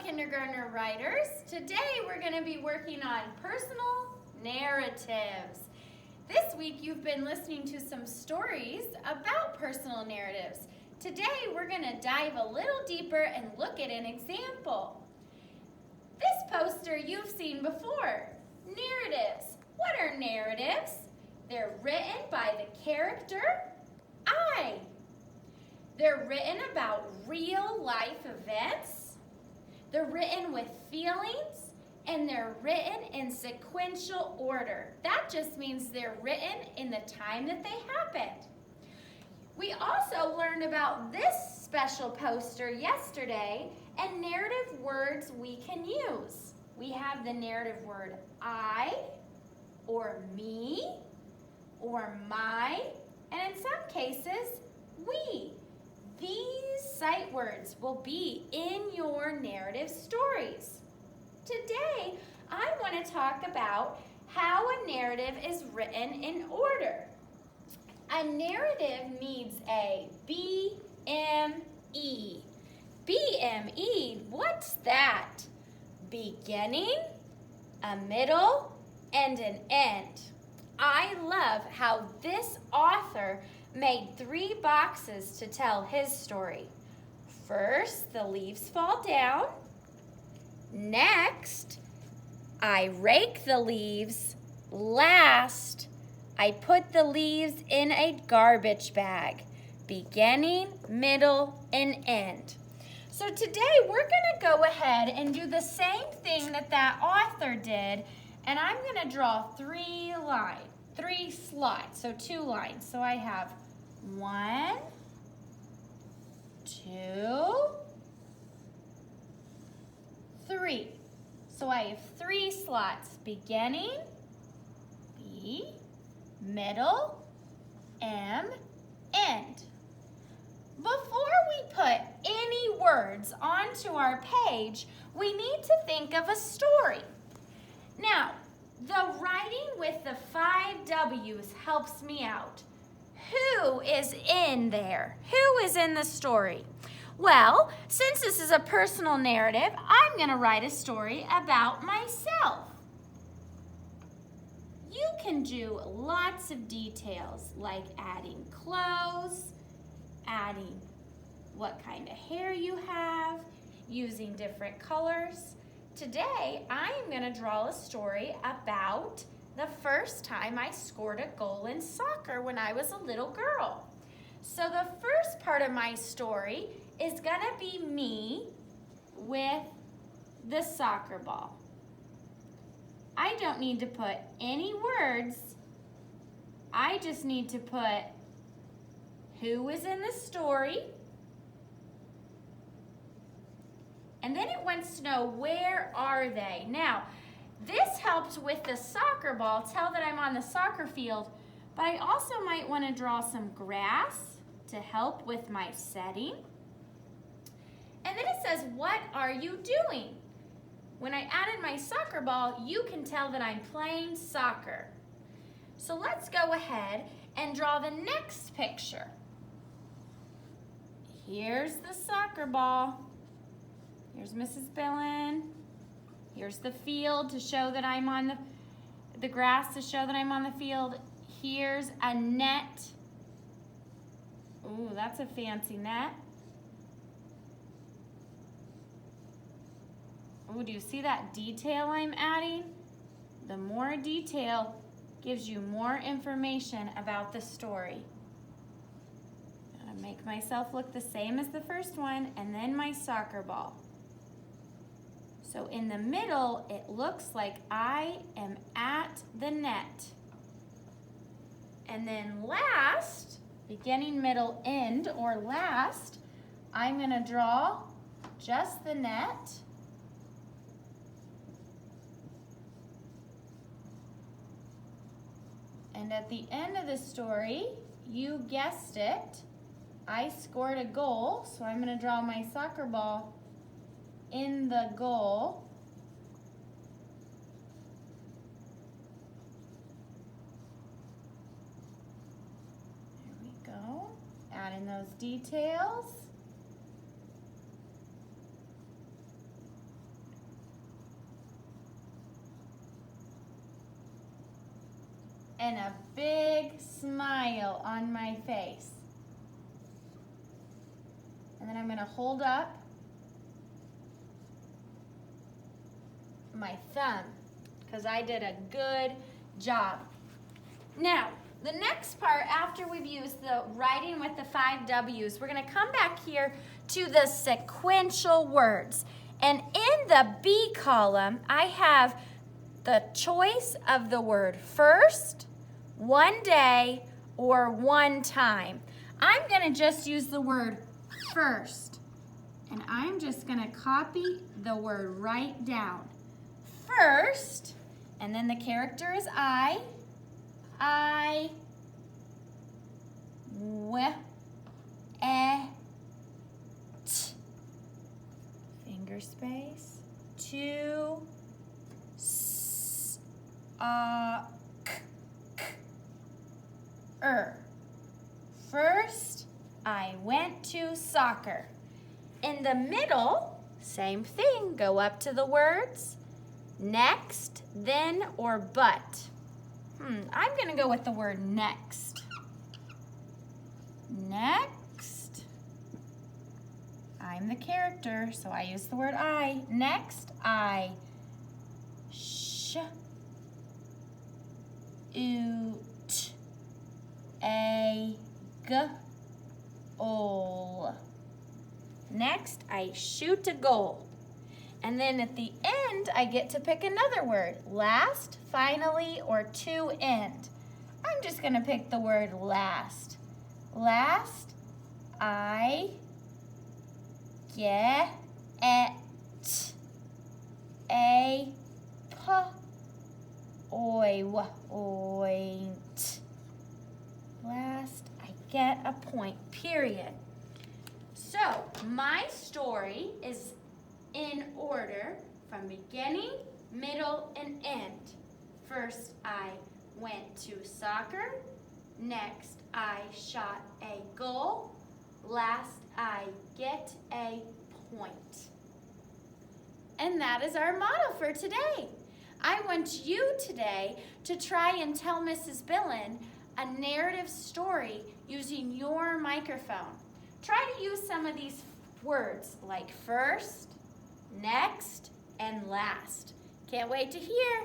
kindergartner writers. Today we're going to be working on personal narratives. This week you've been listening to some stories about personal narratives. Today we're going to dive a little deeper and look at an example. This poster you've seen before. Narratives. What are narratives? They're written by the character I. They're written about real life events. They're written with feelings, and they're written in sequential order. That just means they're written in the time that they happened. We also learned about this special poster yesterday and narrative words we can use. We have the narrative word I, or me, or my, and in some cases, we. These sight words will be in your narrative stories. Today, I want to talk about how a narrative is written in order. A narrative needs a BME. BME, what's that? Beginning, a middle, and an end. I love how this author made 3 boxes to tell his story. First, the leaves fall down. Next, I rake the leaves. Last, I put the leaves in a garbage bag. Beginning, middle, and end. So today we're going to go ahead and do the same thing that author did, and I'm going to draw 3 slides, so 2 lines. So I have 1, 2, 3. So I have 3 slots, beginning, B, middle, M, end. Before we put any words onto our page, we need to think of a story. Now, the writing with the 5 W's helps me out. Who is in there? Who is in the story? Well, since this is a personal narrative, I'm going to write a story about myself. You can do lots of details like adding clothes, adding what kind of hair you have, using different colors. Today, I am going to draw a story about the first time I scored a goal in soccer when I was a little girl. So the first part of my story is going to be me with the soccer ball. I don't need to put any words. I just need to put who is in the story. And then it wants to know, where are they? Now, this helps with the soccer ball, tell that I'm on the soccer field, but I also might want to draw some grass to help with my setting. And then it says, what are you doing? When I added my soccer ball, you can tell that I'm playing soccer. So let's go ahead and draw the next picture. Here's the soccer ball. Here's Mrs. Billen. Here's the field to show that I'm on the grass to show that I'm on the field. Here's a net. Ooh, that's a fancy net. Ooh, do you see that detail I'm adding? The more detail gives you more information about the story. I'm gonna make myself look the same as the first one, and then my soccer ball. So in the middle, it looks like I am at the net. And then last, beginning, middle, end, or last, I'm going to draw just the net. And at the end of the story, you guessed it, I scored a goal, so I'm going to draw my soccer ball in the goal. There we go. Add in those details. and a big smile on my face. And then I'm going to hold up my thumb because I did a good job. Now, the next part, after we've used the writing with the 5 W's, we're going to come back here to the sequential words. And in the B column, I have the choice of the word first, one day, or one time. I'm going to just use the word first. And I'm just going to copy the word right down. First, and then the character is I, w, e, t. Finger space. 2, s, k, k, First, I went to soccer. In the middle, same thing. Go up to the words. Next, then, or but. I'm going to go with the word next. Next. I'm the character, so I use the word I. Next, I sh, oot, a, g, ol. Next, I shoot a goal. And then at the end, I get to pick another word. Last, finally, or to end. I'm just going to pick the word last. Last, I get a p oint. Last, I get a point, period. So, my story is in order from beginning, middle, and end. First, I went to soccer. Next, I shot a goal. Last, I get a point. And that is our model for today. I want you today to try and tell Mrs. Billen a narrative story using your microphone. Try to use some of these words like first, next, and last. Can't wait to hear.